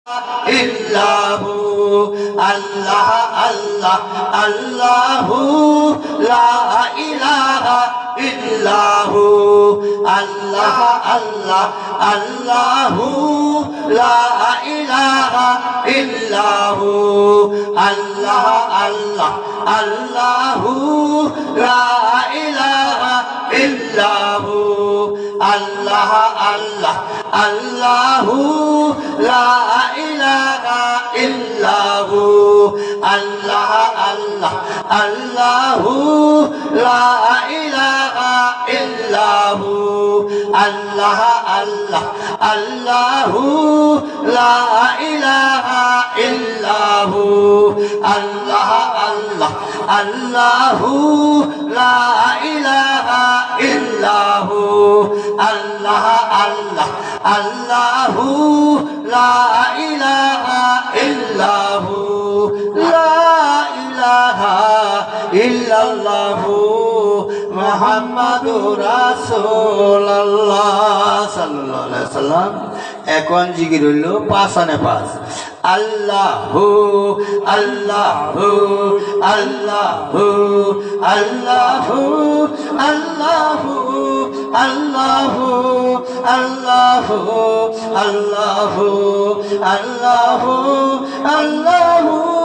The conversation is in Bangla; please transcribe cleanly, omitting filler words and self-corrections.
ইল্লাহু আল্লাহ আল্লাহ আল্লাহু লা ইলাহা ইল্লাহু আল্লাহ আল্লাহ আল্লাহু লা ইলাহা ইল্লাহু আল্লাহ আল্লাহ আল্লাহু লা ইলাহা ইল্লাহু আল্লাহ আল্লাহ আল্লাহু লা ইলাহা ইল্লাহু আল্লাহ আল্লাহ আল্লাহু লা ইলাহা ইল্লাহু আল্লাহ আল্লাহ আল্লাহু লা ইলাহা ইল্লাহু আল্লাহ আল্লাহ আল্লাহু লা ইলাহা ইল্লাহু আল্লাহ আল্লাহ আল্লাহু লা ইলাহা ইল্লাহু লা ইলাহা ইল্লাল্লাহু মুহাম্মাদুর রাসূলুল্লাহ সাল্লাল্লাহু আলাইহি ওয়াসাল্লাম। এখন জিকির হইল পাঁচানে পাঁচ। আল্লাহু আল্লাহু আল্লাহু আল্লাহু আল্লাহু আল্লাহু আল্লাহু আল্লাহু আল্লাহু আল্লাহু